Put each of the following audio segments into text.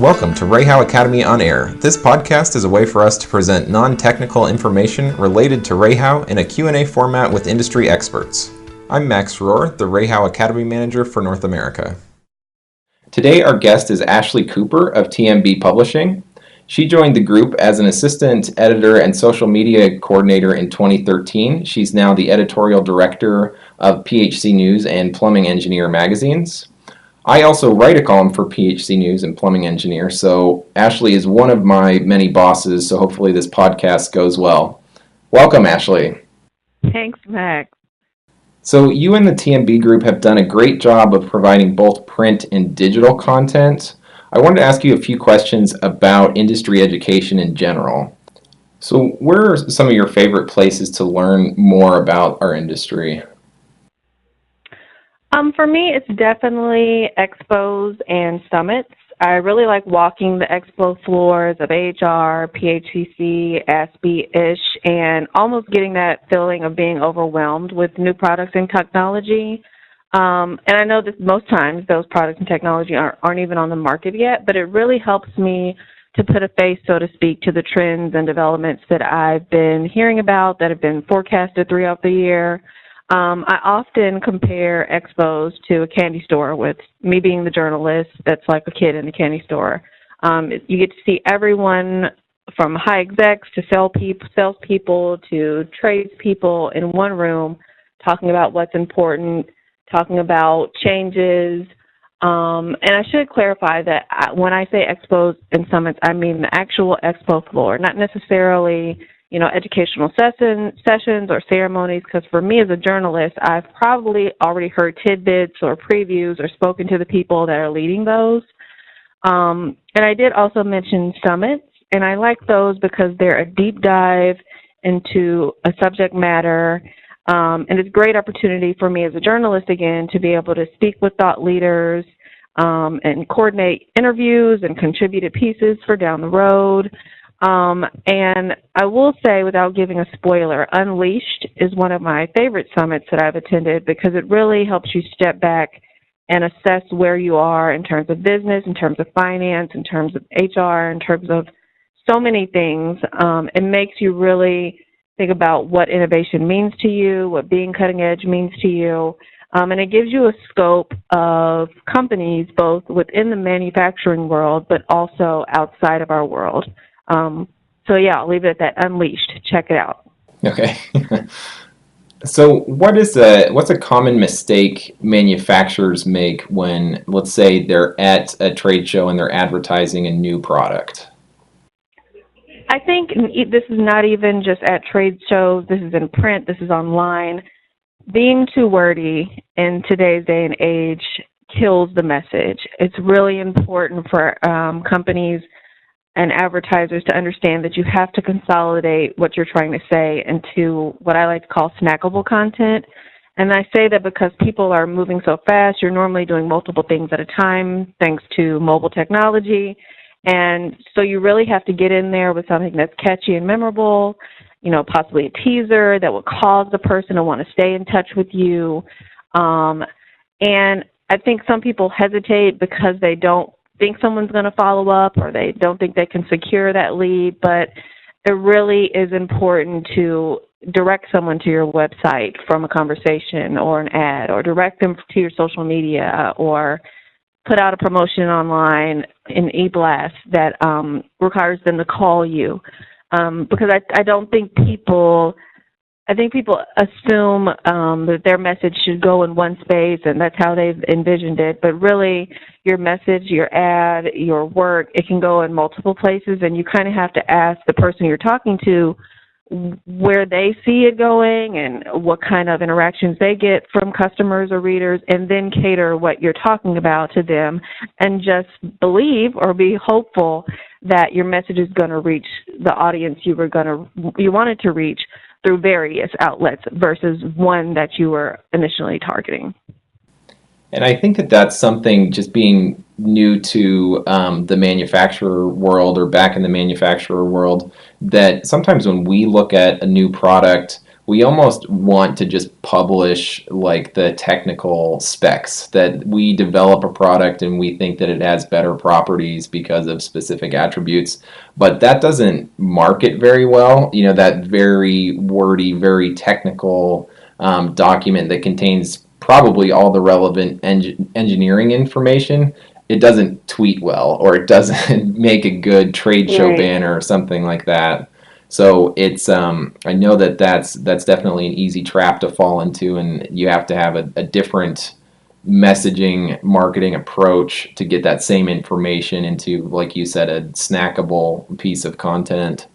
Welcome to REHAU Academy on Air. This podcast is a way for us to present non-technical information related to REHAU in a Q&A format with industry experts. I'm Max Rohr, the REHAU Academy Manager for North America. Today our guest is Ashlei Cooper of TMB Publishing. She joined the group as an assistant editor and social media coordinator in 2013. She's now the editorial director of PHC News and Plumbing Engineer magazines. I also write a column for PHC News and Plumbing Engineer, so Ashlei is one of my many bosses, so hopefully this podcast goes well. Welcome, Ashlei. Thanks, Max. So you and the TMB group have done a great job of providing both print and digital content. I wanted to ask you a few questions about industry education in general. So where are some of your favorite places to learn more about our industry? For me, it's definitely expos and summits. I really like walking the expo floors of HR, PHCC, ASPE-ish, and almost getting that feeling of being overwhelmed with new products and technology. And I know that most times those products and technology aren't even on the market yet, but it really helps me to put a face, so to speak, to the trends and developments that I've been hearing about, that have been forecasted throughout the year. I often compare expos to a candy store, with me being the journalist that's like a kid in a candy store. You get to see everyone from high execs to salespeople to tradespeople in one room talking about what's important, talking about changes. And I should clarify that when I say expos and summits, I mean the actual expo floor, not necessarily educational sessions or ceremonies, because for me as a journalist, I've probably already heard tidbits or previews or spoken to the people that are leading those. And I did also mention summits, and I like those because they're a deep dive into a subject matter, and it's a great opportunity for me as a journalist, again, to be able to speak with thought leaders and coordinate interviews and contributed pieces for down the road. And I will say, without giving a spoiler, Unleashed is one of my favorite summits that I've attended because it really helps you step back and assess where you are in terms of business, in terms of finance, in terms of HR, in terms of so many things. It makes you really think about what innovation means to you, what being cutting edge means to you, and it gives you a scope of companies both within the manufacturing world but also outside of our world. So yeah, I'll leave it at that. Unleashed. Check it out. Okay. So what's a common mistake manufacturers make when, let's say, they're at a trade show and they're advertising a new product? I think this is not even just at trade shows. This is in print. This is online. Being too wordy in today's day and age kills the message. It's really important for companies and advertisers to understand that you have to consolidate what you're trying to say into what I like to call snackable content. And I say that because people are moving so fast, you're normally doing multiple things at a time thanks to mobile technology. And so you really have to get in there with something that's catchy and memorable, possibly a teaser that will cause the person to want to stay in touch with you. And I think some people hesitate because they don't think someone's going to follow up, or they don't think they can secure that lead, but it really is important to direct someone to your website from a conversation or an ad, or direct them to your social media, or put out a promotion online in e-blast that requires them to call you. Because I don't think people assume that their message should go in one space, and that's how they've envisioned it. But really, your message, your ad, your work, it can go in multiple places, and you kind of have to ask the person you're talking to where they see it going and what kind of interactions they get from customers or readers, and then cater what you're talking about to them, and just believe or be hopeful that your message is going to reach the audience you wanted to reach through various outlets versus one that you were initially targeting. And I think that that's something, just being new to the manufacturer world, or back in the manufacturer world, that sometimes when we look at a new product, we almost want to just publish like the technical specs that we develop a product and we think that it has better properties because of specific attributes, but that doesn't market very well. You know, that very wordy, very technical document that contains probably all the relevant engineering information, it doesn't tweet well, or it doesn't make a good trade show Right. banner or something like that. So it's I know that that's definitely an easy trap to fall into, and you have to have a different messaging marketing approach to get that same information into, like you said, a snackable piece of content.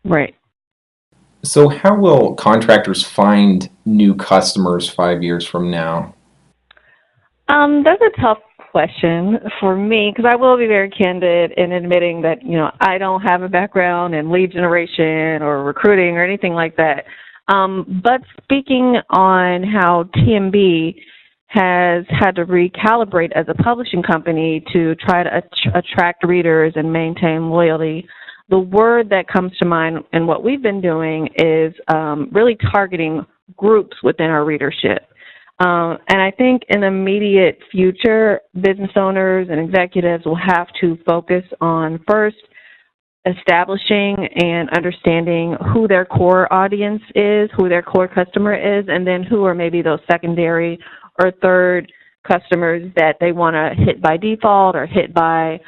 Right. So how will contractors find new customers 5 years from now? That's a tough question for me because I will be very candid in admitting that, I don't have a background in lead generation or recruiting or anything like that. But speaking on how TMB has had to recalibrate as a publishing company to try to attract readers and maintain loyalty, the word that comes to mind and what we've been doing is really targeting groups within our readership. And I think in the immediate future, business owners and executives will have to focus on first establishing and understanding who their core audience is, who their core customer is, and then who are maybe those secondary or third customers that they want to hit by default or hit by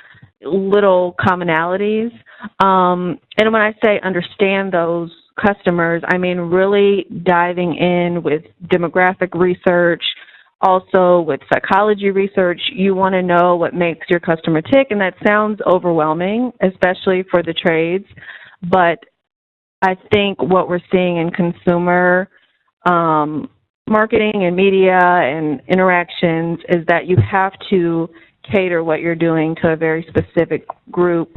little commonalities. And when I say understand those customers, I mean really diving in with demographic research, also with psychology research. You want to know what makes your customer tick, and that sounds overwhelming, especially for the trades. But I think what we're seeing in consumer marketing and media and interactions is that you have to cater what you're doing to a very specific group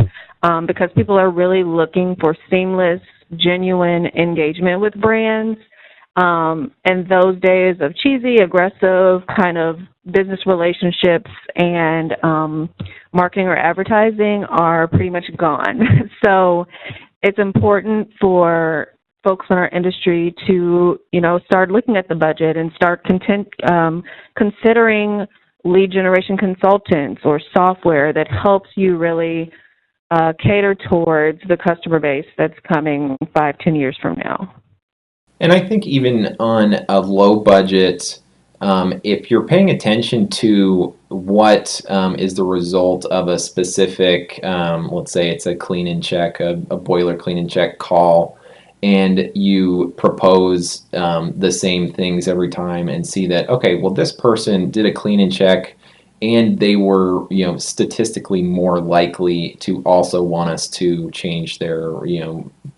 because people are really looking for seamless, genuine engagement with brands. And those days of cheesy, aggressive kind of business relationships and marketing or advertising are pretty much gone. So it's important for folks in our industry to, start looking at the budget and start considering lead generation consultants or software that helps you really cater towards the customer base that's coming 5, 10 years from now. And I think even on a low budget, if you're paying attention to what is the result of a specific, let's say it's a clean and check, a boiler clean and check call, and you propose the same things every time and see that, okay, well, this person did a clean and check and they were, statistically more likely to also want us to change their,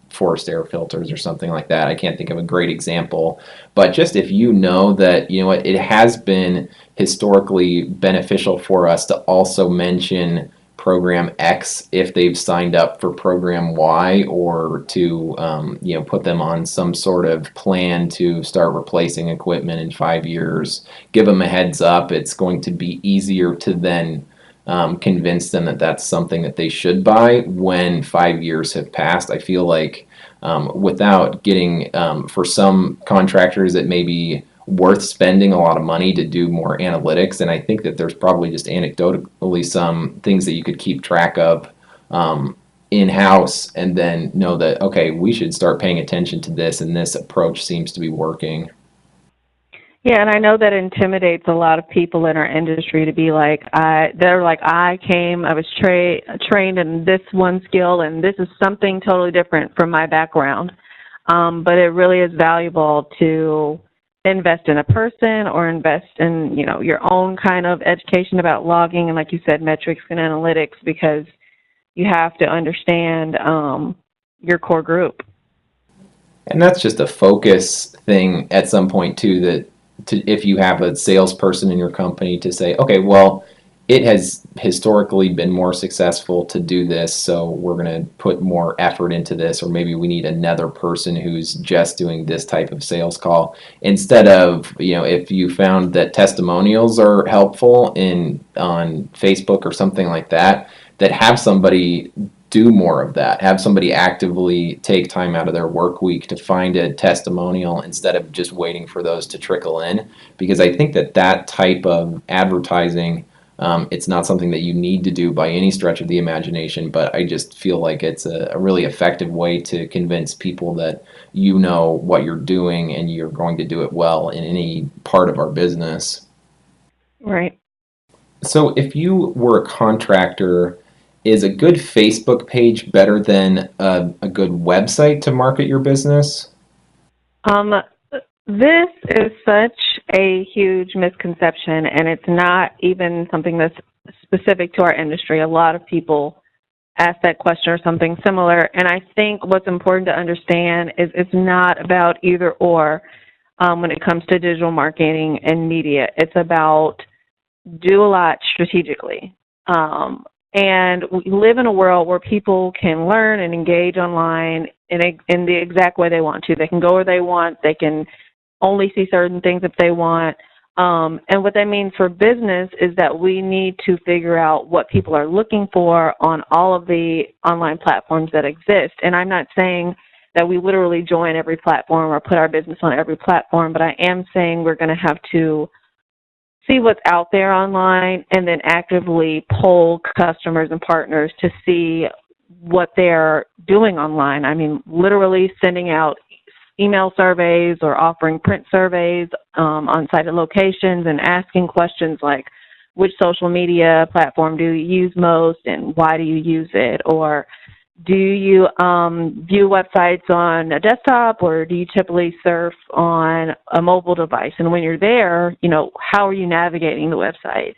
forced air filters or something like that. I can't think of a great example, but just if you know that, it has been historically beneficial for us to also mention program X if they've signed up for program Y, or to put them on some sort of plan to start replacing equipment in 5 years. Give them a heads up. It's going to be easier to then convince them that that's something that they should buy when 5 years have passed. I feel like without getting, for some contractors, it may be worth spending a lot of money to do more analytics. And I think that there's probably just anecdotally some things that you could keep track of in-house and then know that, okay, we should start paying attention to this, and this approach seems to be working. Yeah, and I know that intimidates a lot of people in our industry to be like, I was trained in this one skill, and this is something totally different from my background. But it really is valuable to invest in a person or invest in, your own kind of education about logging and, like you said, metrics and analytics, because you have to understand your core group. And that's just a focus thing at some point too, that if you have a salesperson in your company to say, okay, well, it has historically been more successful to do this, so we're going to put more effort into this, or maybe we need another person who's just doing this type of sales call. Instead of, if you found that testimonials are helpful on Facebook or something like that, that have somebody do more of that. Have somebody actively take time out of their work week to find a testimonial instead of just waiting for those to trickle in. Because I think that type of advertising, it's not something that you need to do by any stretch of the imagination, but I just feel like it's a really effective way to convince people that you know what you're doing and you're going to do it well in any part of our business. Right. So if you were a contractor, is a good Facebook page better than a good website to market your business? Um, this is such a huge misconception, and it's not even something that's specific to our industry. A lot of people ask that question or something similar, and I think what's important to understand is it's not about either or when it comes to digital marketing and media. It's about do a lot strategically. And we live in a world where people can learn and engage online in the exact way they want to. They can go where they want. They can only see certain things if they want. And what that means for business is that we need to figure out what people are looking for on all of the online platforms that exist. And I'm not saying that we literally join every platform or put our business on every platform, but I am saying we're going to have to see what's out there online and then actively poll customers and partners to see what they're doing online. I mean, literally sending out email surveys or offering print surveys on cited locations and asking questions like, which social media platform do you use most and why do you use it? Or do you view websites on a desktop or do you typically surf on a mobile device? And when you're there, how are you navigating the website?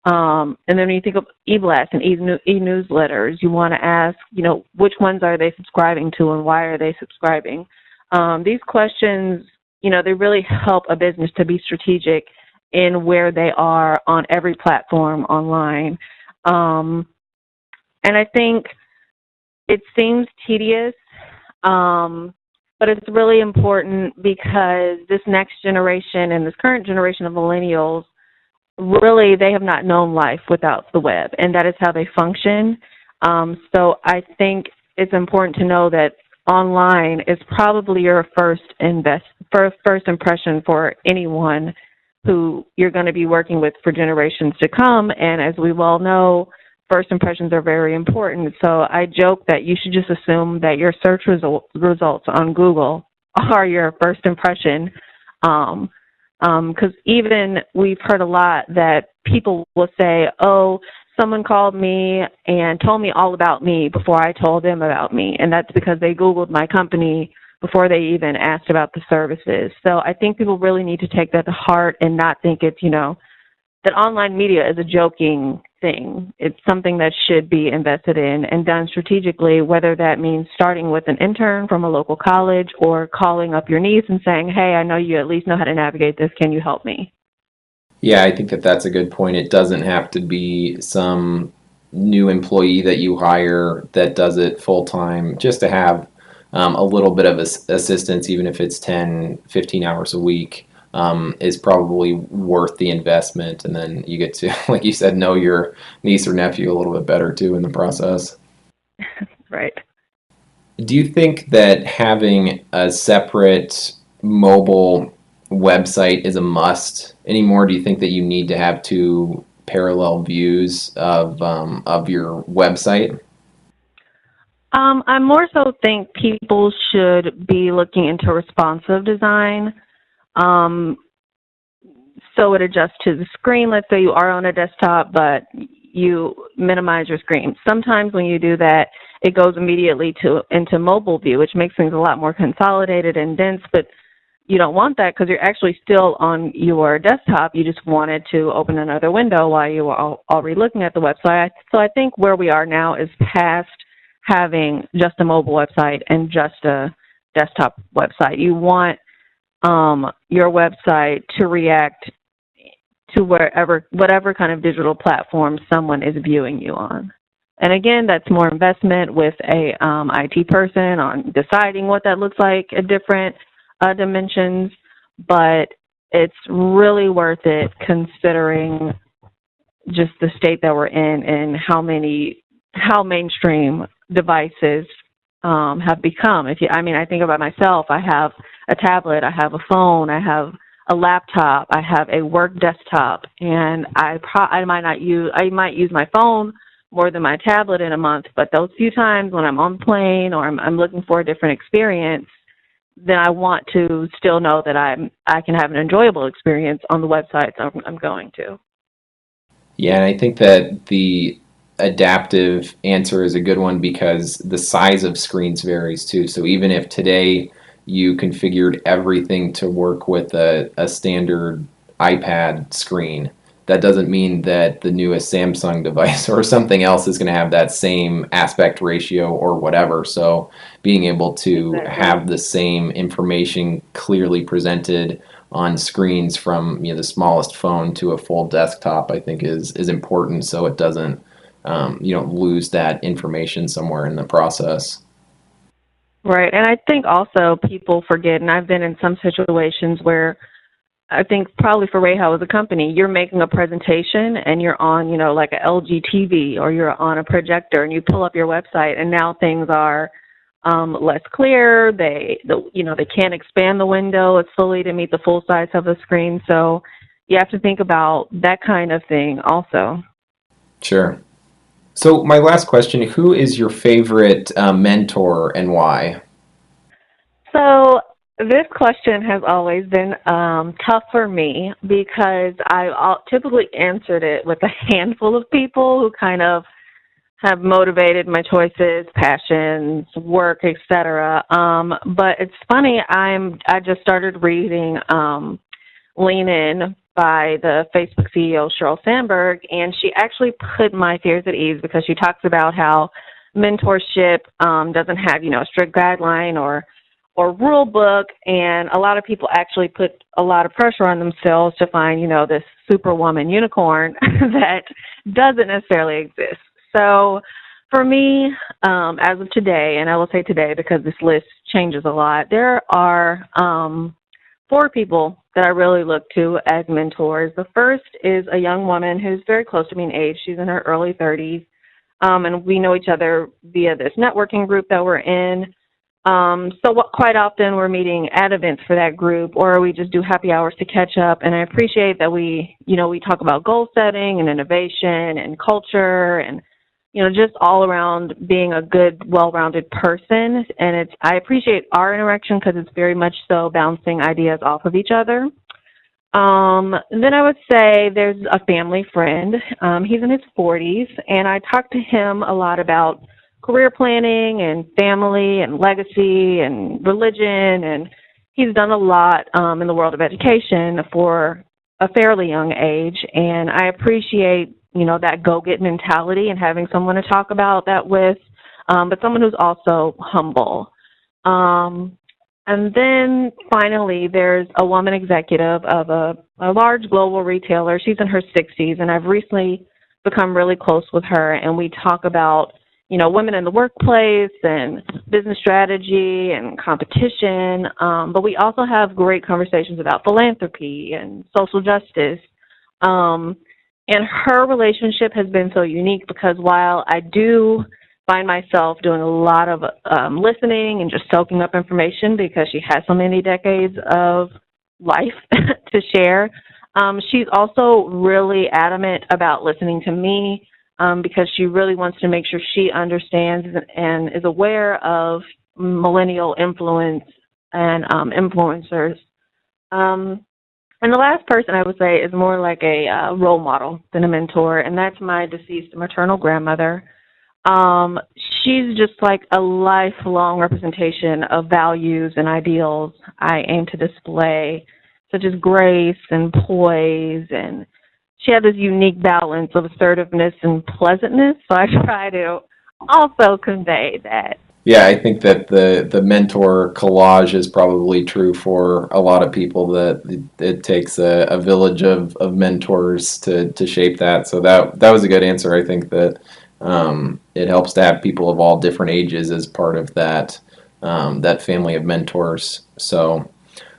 And then when you think of e-blasts and e-newsletters, you want to ask, which ones are they subscribing to and why are they subscribing? These questions, they really help a business to be strategic in where they are on every platform online. And I think it seems tedious, but it's really important because this next generation and this current generation of millennials, really, they have not known life without the web, and that is how they function. So I think it's important to know that online is probably your first impression for anyone who you're going to be working with for generations to come. And as we well know, first impressions are very important. So I joke that you should just assume that your search results on Google are your first impression. Because even we've heard a lot that people will say, oh, someone called me and told me all about me before I told them about me. And that's because they Googled my company before they even asked about the services. So I think people really need to take that to heart and not think it's, that online media is a joking thing. It's something that should be invested in and done strategically, whether that means starting with an intern from a local college or calling up your niece and saying, hey, I know you at least know how to navigate this. Can you help me? Yeah, I think that's a good point. It doesn't have to be some new employee that you hire that does it full time, just to have a little bit of assistance, even if it's 10, 15 hours a week, is probably worth the investment. And then you get to, like you said, know your niece or nephew a little bit better too in the process. Right. Do you think that having a separate mobile website is a must anymore? Do you think that you need to have two parallel views of your website? I more so think people should be looking into responsive design. So it adjusts to the screen. Let's say you are on a desktop, but you minimize your screen. Sometimes when you do that, it goes immediately into mobile view, which makes things a lot more consolidated and dense, but you don't want that because you're actually still on your desktop. You just wanted to open another window while you were already looking at the website. So I think where we are now is past having just a mobile website and just a desktop website. You want your website to react to whatever kind of digital platform someone is viewing you on. And again, that's more investment with a IT person on deciding what that looks like at different dimensions, but it's really worth it considering just the state that we're in and how mainstream devices have become. I think about myself. I have a tablet, I have a phone, I have a laptop, I have a work desktop, and I might use my phone more than my tablet in a month. But those few times when I'm on the plane or I'm looking for a different experience, then I want to still know that I can have an enjoyable experience on the websites I'm going to. Yeah, and I think that the adaptive answer is a good one because the size of screens varies too. So even if today you configured everything to work with a standard iPad screen, that doesn't mean that the newest Samsung device or something else is going to have that same aspect ratio or whatever. So being able to Exactly. have the same information clearly presented on screens from the smallest phone to a full desktop, I think is important, so it doesn't you don't lose that information somewhere in the process. Right. And I think also people forget, and I've been in some situations where I think probably for REHAU as a company, you're making a presentation and you're on, like a LG TV or you're on a projector and you pull up your website and now things are less clear. They can't expand the window as fully to meet the full size of the screen. So you have to think about that kind of thing also. Sure. So my last question, who is your favorite mentor and why? So this question has always been tough for me because typically answered it with a handful of people who kind of have motivated my choices, passions, work, etc. But it's funny, I just started reading Lean In by the Facebook CEO Sheryl Sandberg, and she actually put my fears at ease because she talks about how mentorship doesn't have a strict guideline or rule book, and a lot of people actually put a lot of pressure on themselves to find this superwoman unicorn that doesn't necessarily exist. So for me, as of today, and I will say today because this list changes a lot, there are 4 people that I really look to as mentors. The first is a young woman who's very close to me in age. She's in her early 30s, and we know each other via this networking group that we're in. Quite often we're meeting at events for that group, or we just do happy hours to catch up. And I appreciate that we talk about goal setting and innovation and culture and just all around being a good, well-rounded person. And I appreciate our interaction because it's very much so bouncing ideas off of each other. And then I would say there's a family friend. He's in his 40s, and I talk to him a lot about career planning and family and legacy and religion. And he's done a lot in the world of education for a fairly young age. And I appreciate that go-get mentality and having someone to talk about that with, but someone who's also humble. And then finally, there's a woman executive of a large global retailer. She's in her 60s, and I've recently become really close with her, and we talk about, women in the workplace and business strategy and competition, but we also have great conversations about philanthropy and social justice. And her relationship has been so unique because while I do find myself doing a lot of listening and just soaking up information because she has so many decades of life to share, she's also really adamant about listening to me because she really wants to make sure she understands and is aware of millennial influence and influencers. And the last person I would say is more like a role model than a mentor, and that's my deceased maternal grandmother. She's just like a lifelong representation of values and ideals I aim to display, such as grace and poise, and she had this unique balance of assertiveness and pleasantness, so I try to also convey that. Yeah, I think that the mentor collage is probably true for a lot of people, that it takes a village of mentors to shape that. So that was a good answer. I think that it helps to have people of all different ages as part of that family of mentors. So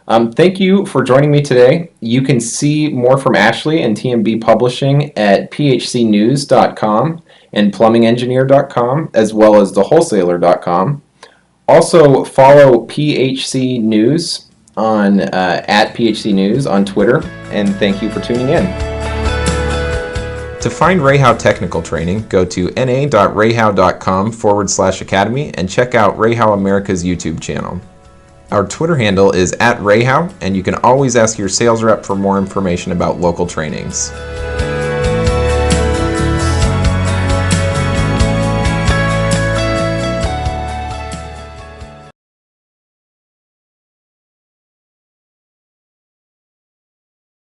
thank you for joining me today. You can see more from Ashlei and TMB Publishing at phcnews.com. and plummingengineer.com, as well as thewholesaler.com. Also, follow PHC News on at PHC News on Twitter, and thank you for tuning in. To find REHAU technical training, go to na.rehau.com/academy and check out REHAU America's YouTube channel. Our Twitter handle is @REHAU, and you can always ask your sales rep for more information about local trainings.